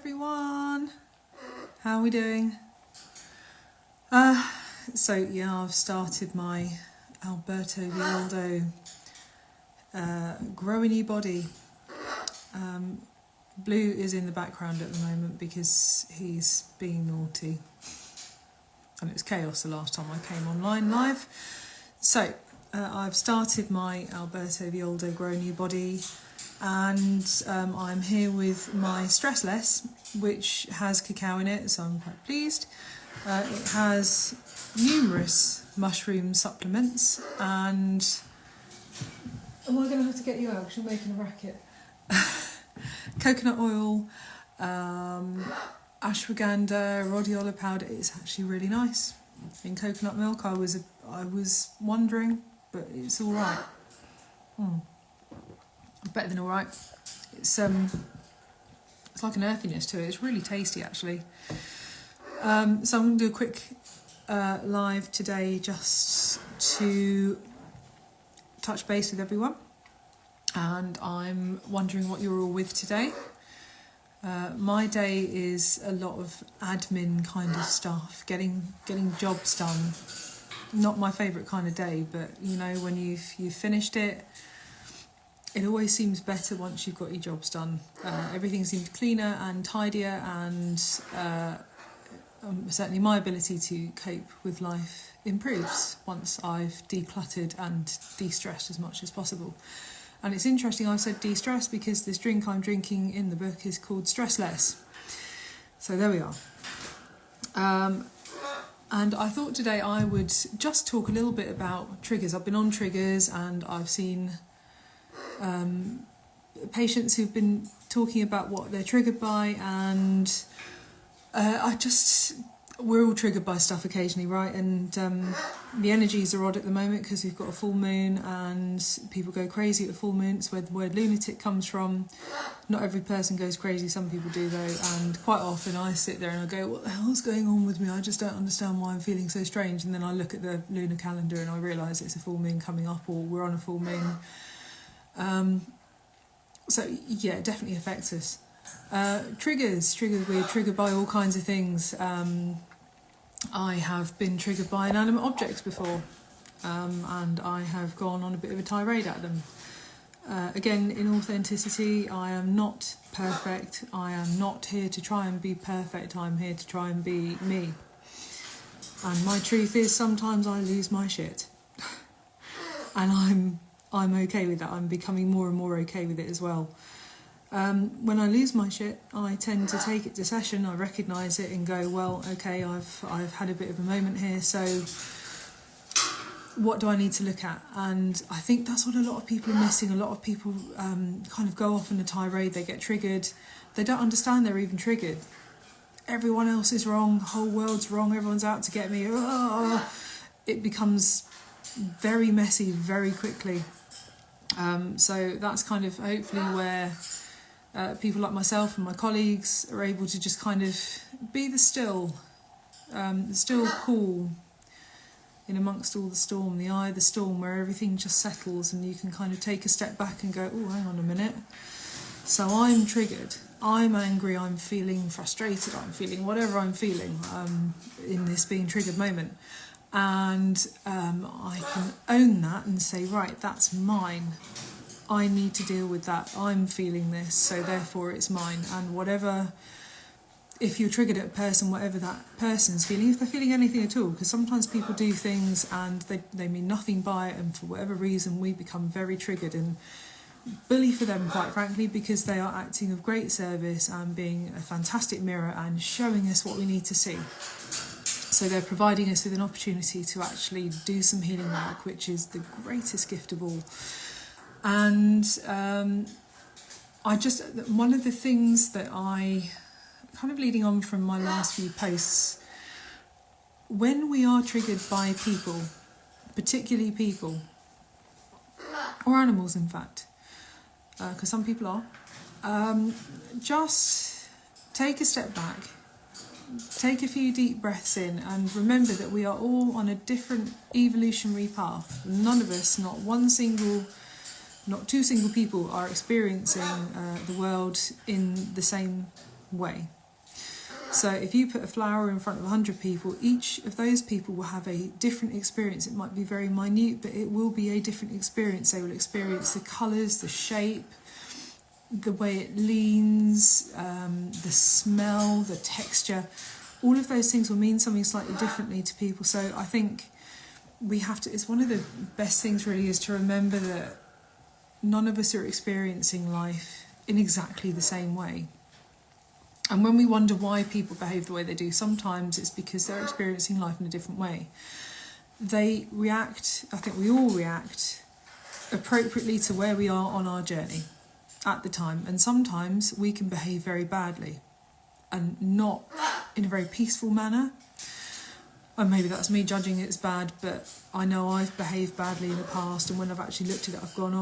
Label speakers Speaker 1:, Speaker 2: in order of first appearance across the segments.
Speaker 1: everyone. How are we doing? So yeah, I've started my Alberto Villoldo Grow a New Body. Blue is in the background at the moment because he's being naughty. And it was chaos the last time I came online live. So I've started my Alberto Villoldo Grow a New Body, and I'm here with my Stress Less, which has cacao in it, so I'm quite pleased. It has numerous mushroom supplements, and am I going to have to get you out because you're making a racket? Coconut oil, ashwagandha, rhodiola powder. It's actually really nice. In coconut milk, I was wondering, but it's all right. Better than all right. It's like an earthiness to it. It's really tasty, actually. So I'm going to do a quick live today just to touch base with everyone. And I'm wondering what you're all with today. My day is a lot of admin kind of stuff, getting jobs done. Not my favourite kind of day, but you know, when you've finished it, it always seems better once you've got your jobs done. Everything seems cleaner and tidier, and certainly my ability to cope with life improves once I've decluttered and de-stressed as much as possible. And it's interesting I've said de-stress because this drink I'm drinking in the book is called Stress Less. So there we are. And I thought today I would just talk a little bit about triggers. I've been on triggers, and I've seen patients who've been talking about what they're triggered by, and we're all triggered by stuff occasionally, right? And the energies are odd at the moment because we've got a full moon and people go crazy at a full moon. It's where the word lunatic comes from. Not every person goes crazy, some people do though, and quite often I sit there and I go, what the hell's going on with me? I just don't understand why I'm feeling so strange. And then I look at the lunar calendar and I realise it's a full moon coming up, or we're on a full moon. So yeah, it definitely affects us. Triggers, we're triggered by all kinds of things. I have been triggered by inanimate objects before, and I have gone on a bit of a tirade at them. Again, in authenticity, I am not perfect. I am not here to try and be perfect. I'm here to try and be me. And my truth is sometimes I lose my shit. And I'm okay with that. I'm becoming more and more okay with it as well. When I lose my shit, I tend to take it to session. I recognise it and go, well, okay, I've had a bit of a moment here, so what do I need to look at? And I think that's what a lot of people are missing. A lot of people kind of go off in a tirade, they get triggered. They don't understand they're even triggered. Everyone else is wrong, the whole world's wrong, everyone's out to get me. Oh, it becomes very messy very quickly. So that's kind of hopefully where people like myself and my colleagues are able to just kind of be the still cool in amongst all the storm, the eye of the storm, where everything just settles and you can kind of take a step back and go, oh, hang on a minute. So I'm triggered, I'm angry, I'm feeling frustrated, I'm feeling whatever I'm feeling in this being triggered moment. And I can own that and say, right, that's mine. I need to deal with that. I'm feeling this, so therefore it's mine. And whatever, if you're triggered at a person, whatever that person's feeling, if they're feeling anything at all, because sometimes people do things and they mean nothing by it, and for whatever reason we become very triggered and bully for them, quite frankly, because they are acting of great service and being a fantastic mirror and showing us what we need to see. So they're providing us with an opportunity to actually do some healing work, which is the greatest gift of all. And one of the things that I, kind of leading on from my last few posts, when we are triggered by people, particularly people, or animals in fact, because some people are, just take a step back, take a few deep breaths in, and remember that we are all on a different evolutionary path. None of us, not two single people, are experiencing the world in the same way. So if you put a flower in front of 100 people, each of those people will have a different experience. It might be very minute, but it will be a different experience. They will experience the colours, the shape, the way it leans, the smell, the texture. All of those things will mean something slightly differently to people. So I think we have to, it's one of the best things really is to remember that none of us are experiencing life in exactly the same way. And when we wonder why people behave the way they do, sometimes it's because they're experiencing life in a different way. They react, I think we all react, appropriately to where we are on our journey at the time. And sometimes we can behave very badly and not in a very peaceful manner. And maybe that's me judging it as bad, but I know I've behaved badly in the past, and when I've actually looked at it, I've gone,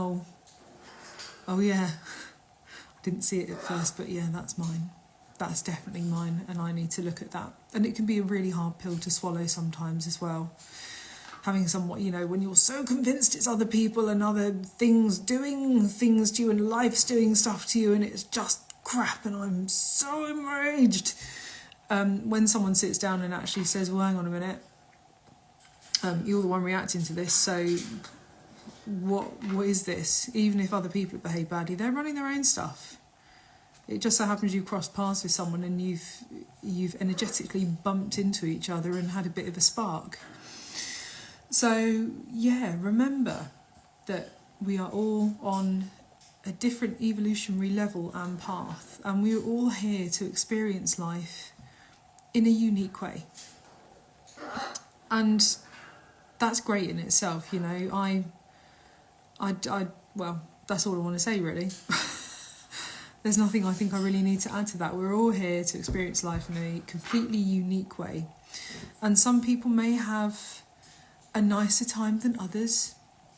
Speaker 1: oh yeah, I didn't see it at first, but yeah, that's mine. That's definitely mine, and I need to look at that. And it can be a really hard pill to swallow sometimes as well. Having somewhat, you know, when you're so convinced it's other people and other things doing things to you and life's doing stuff to you and it's just crap and I'm so enraged. When someone sits down and actually says, well, hang on a minute, you're the one reacting to this, so what is this? Even if other people behave badly, they're running their own stuff. It just so happens you've crossed paths with someone and you've energetically bumped into each other and had a bit of a spark. So, yeah, remember that we are all on a different evolutionary level and path, and we're all here to experience life in a unique way. And that's great in itself, you know. Well, that's all I want to say, really. There's nothing I think I really need to add to that. We're all here to experience life in a completely unique way. And some people may have a nicer time than others,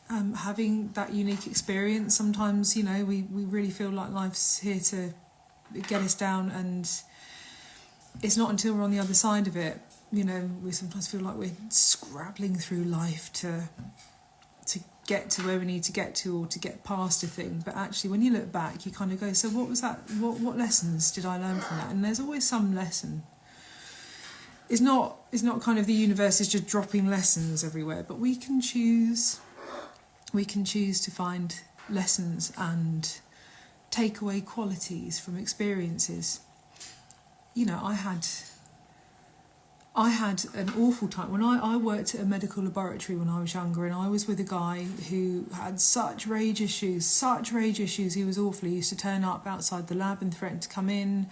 Speaker 1: having that unique experience. Sometimes, you know, we really feel like life's here to get us down, and it's not until we're on the other side of it, you know, we sometimes feel like we're scrabbling through life to get to where we need to get to, or to get past a thing. But actually, when you look back, you kind of go, so what was that? What lessons did I learn from that? And there's always some lesson. It's not kind of the universe is just dropping lessons everywhere, but we can choose to find lessons and take away qualities from experiences. You know, I had an awful time when I worked at a medical laboratory when I was younger, and I was with a guy who had such rage issues. He was awful. He used to turn up outside the lab and threaten to come in.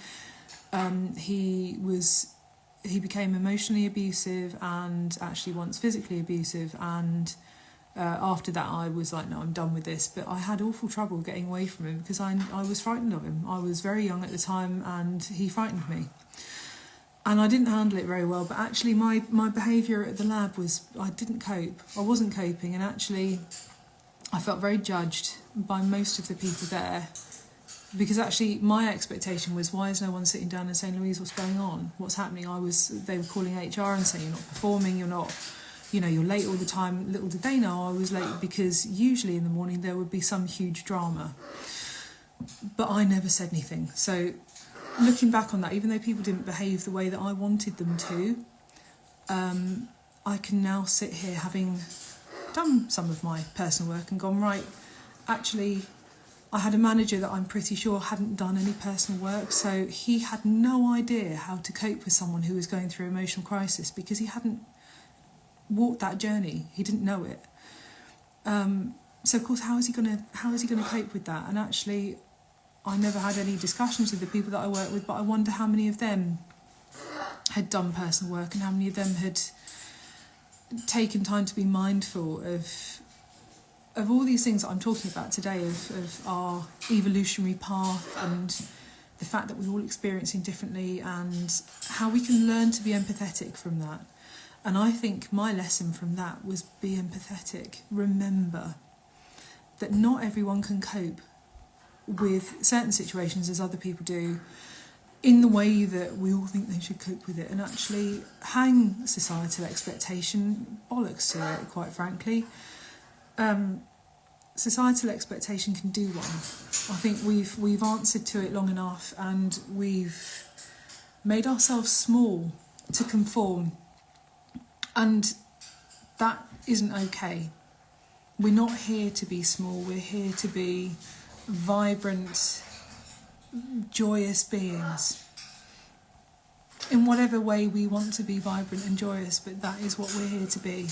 Speaker 1: He became emotionally abusive and actually once physically abusive, and after that I was like, no, I'm done with this. But I had awful trouble getting away from him because I was frightened of him. I was very young at the time and he frightened me. And I didn't handle it very well, but actually my behaviour at the lab was, I didn't cope. I wasn't coping, and actually I felt very judged by most of the people there, because actually my expectation was, why is no one sitting down and saying, Louise, what's going on? What's happening? They were calling HR and saying, you're not performing, you're not, you know, you're late all the time. Little did they know I was late, because usually in the morning there would be some huge drama. But I never said anything. So looking back on that, even though people didn't behave the way that I wanted them to, I can now sit here having done some of my personal work and gone, right, actually, I had a manager that I'm pretty sure hadn't done any personal work, so he had no idea how to cope with someone who was going through emotional crisis, because he hadn't walked that journey. He didn't know it. So of course, how is he going to cope with that? And actually, I never had any discussions with the people that I work with, but I wonder how many of them had done personal work and how many of them had taken time to be mindful of all these things that I'm talking about today, of our evolutionary path and the fact that we're all experiencing differently, and how we can learn to be empathetic from that. And I think my lesson from that was, be empathetic. Remember that not everyone can cope with certain situations as other people do in the way that we all think they should cope with it, and actually hang societal expectation bollocks to it, quite frankly. societal expectation can do one. I think we've answered to it long enough, and we've made ourselves small to conform, and that isn't okay. We're not here to be small, we're here to be vibrant, joyous beings. In whatever way we want to be vibrant and joyous, but that is what we're here to be.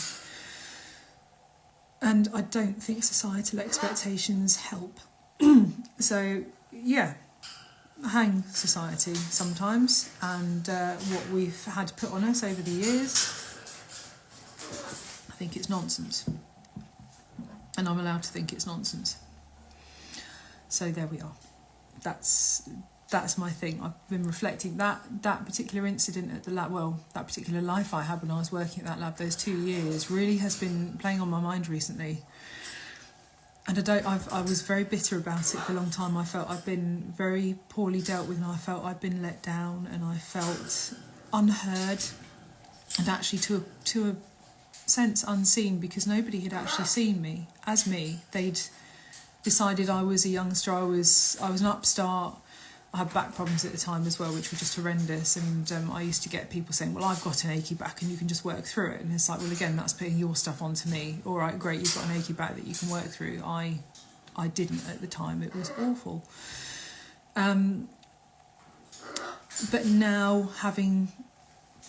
Speaker 1: And I don't think societal expectations help. So, yeah, hang society sometimes, and what we've had put on us over the years, I think it's nonsense. And I'm allowed to think it's nonsense. So there we are. That's my thing. I've been reflecting that particular incident at the lab, well, that particular life I had when I was working at that lab, those 2 years, really has been playing on my mind recently. And I was very bitter about it for a long time. I felt I'd been very poorly dealt with, and I felt I'd been let down, and I felt unheard, and actually to a sense unseen, because nobody had actually seen me as me. They'd decided I was a youngster, I was an upstart. I had back problems at the time as well, which were just horrendous, and I used to get people saying, well, I've got an achy back and you can just work through it. And it's like, well, again, that's putting your stuff onto me. All right, great, you've got an achy back that you can work through. I didn't at the time. It was awful. But now, having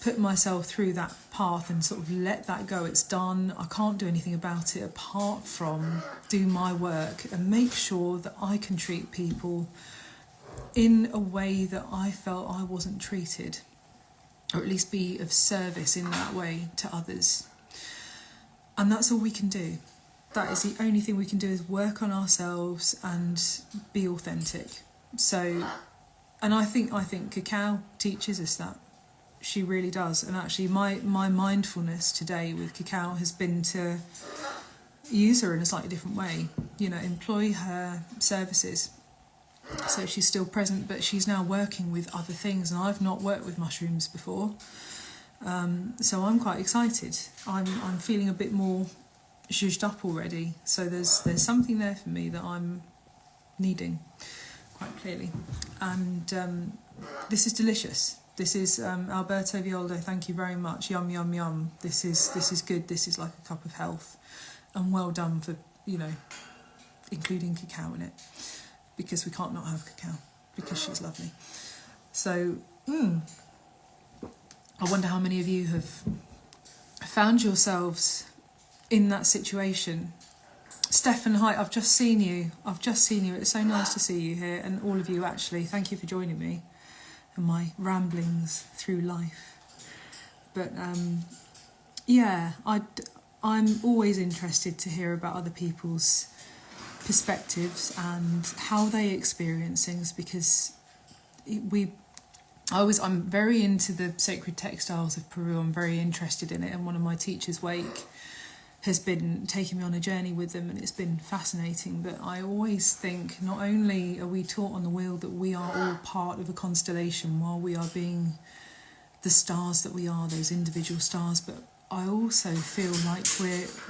Speaker 1: put myself through that path and sort of let that go, it's done. I can't do anything about it apart from do my work and make sure that I can treat people in a way that I felt I wasn't treated, or at least be of service in that way to others. And that's all we can do. That is the only thing we can do, is work on ourselves and be authentic. So, and I think Cacao teaches us that. She really does. And actually my mindfulness today with Cacao has been to use her in a slightly different way, employ her services. So she's still present, but she's now working with other things, and I've not worked with mushrooms before. So I'm quite excited. I'm feeling a bit more zhuzhed up already. So there's something there for me that I'm needing, quite clearly. And this is delicious. This is Alberto Violdo. Thank you very much. Yum yum yum. This is good. This is like a cup of health, and well done for including Cacao in it. Because we can't not have Cacao, because she's lovely. So, I wonder how many of you have found yourselves in that situation. Stefan, hi, I've just seen you. It's so nice to see you here, and all of you actually. Thank you for joining me and my ramblings through life. But yeah, I'm always interested to hear about other people's perspectives and how they experience things, because I'm very into the sacred textiles of Peru. I'm very interested in it, and one of my teachers, Wake, has been taking me on a journey with them, and it's been fascinating. But I always think not only are we taught on the wheel that we are all part of a constellation while we are being the stars that we are, those individual stars, but I also feel like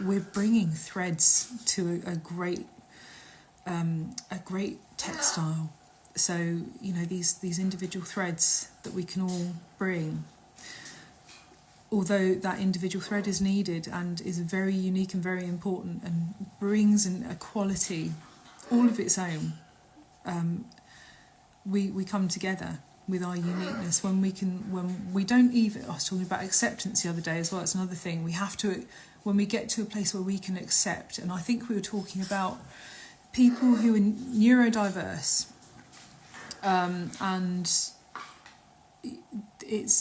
Speaker 1: we're bringing threads to a great textile. So these individual threads that we can all bring, although that individual thread is needed and is very unique and very important and brings a quality all of its own, we come together with our uniqueness when we don't even. I was talking about acceptance the other day as well. It's another thing we have to, when we get to a place where we can accept. And I think we were talking about people who are neurodiverse, and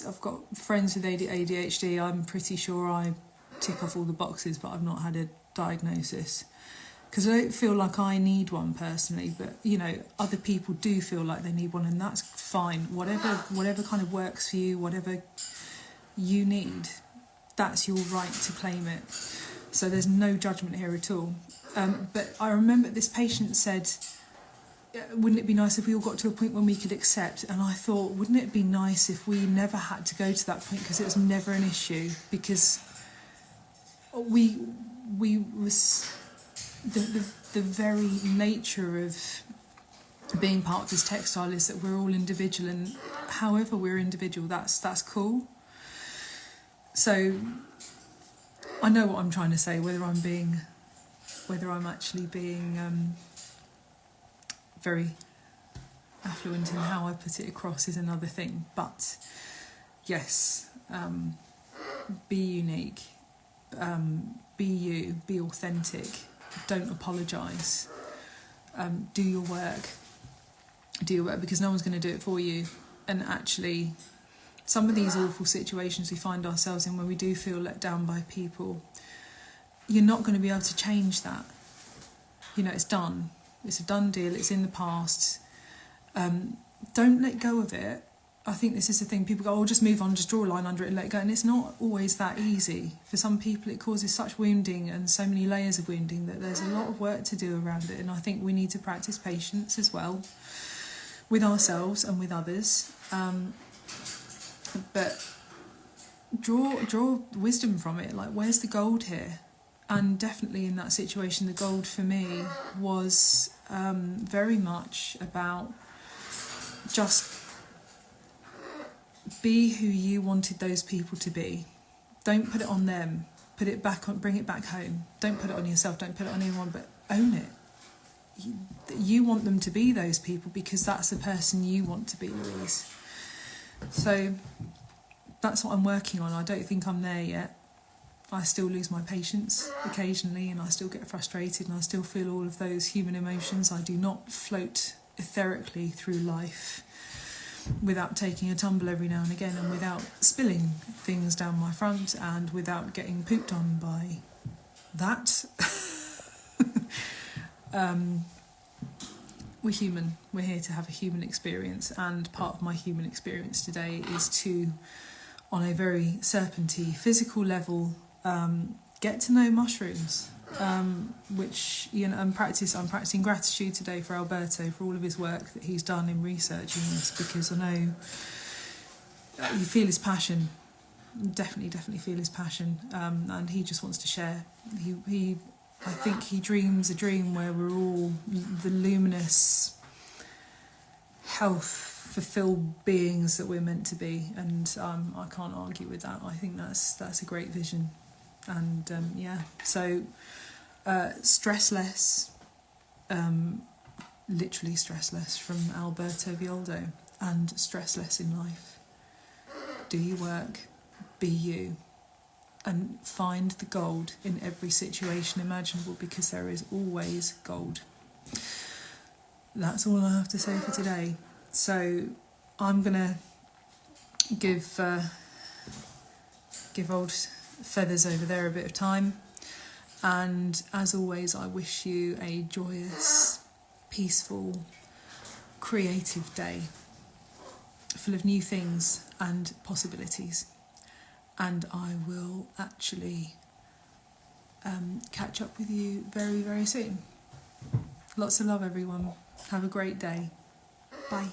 Speaker 1: I've got friends with ADHD. I'm pretty sure I tick off all the boxes, but I've not had a diagnosis, because I don't feel like I need one personally, but other people do feel like they need one, and that's fine. Whatever kind of works for you, whatever you need, that's your right to claim it. So there's no judgment here at all. But I remember this patient said, wouldn't it be nice if we all got to a point when we could accept? And I thought, wouldn't it be nice if we never had to go to that point, because it was never an issue, because the very nature of being part of this textile is that we're all individual, and however we're individual, that's cool. So I know what I'm trying to say, whether I'm actually being very affluent in how I put it across is another thing. But yes, be unique, be you, be authentic, don't apologise, do your work, because no one's going to do it for you. And actually, some of these awful situations we find ourselves in, when we do feel let down by people, you're not going to be able to change that. You know, it's done. It's a done deal. It's in the past. Don't let go of it. I think this is the thing. People go, oh, just move on, just draw a line under it and let it go. And it's not always that easy. For some people, it causes such wounding and so many layers of wounding that there's a lot of work to do around it. And I think we need to practice patience as well, with ourselves and with others. But draw wisdom from it. Like, where's the gold here? And definitely in that situation, the gold for me was very much about just be who you wanted those people to be. Don't put it on them. Put it back on. Bring it back home. Don't put it on yourself. Don't put it on anyone. But own it. You want them to be those people because that's the person you want to be, Louise. So that's what I'm working on. I don't think I'm there yet. I still lose my patience occasionally, and I still get frustrated, and I still feel all of those human emotions. I do not float etherically through life without taking a tumble every now and again, and without spilling things down my front, and without getting pooped on by that. We're human. We're here to have a human experience, and part of my human experience today is to, on a very serpenty physical level, get to know mushrooms, which, you know, I'm practicing gratitude today for Alberto, for all of his work that he's done in researching this, because I know you feel his passion. Definitely feel his passion, and he just wants to share. I think he dreams a dream where we're all the luminous, health-fulfilled beings that we're meant to be, and I can't argue with that. I think that's a great vision, and so stress less, literally stress less, from Alberto Villoldo, and stress less in life. Do your work, be you, and find the gold in every situation imaginable, because there is always gold. That's all I have to say for today. So I'm gonna give old Feathers over there a bit of time, and as always, I wish you a joyous, peaceful, creative day, full of new things and possibilities. And I will actually catch up with you very, very soon. Lots of love, everyone. Have a great day. Bye.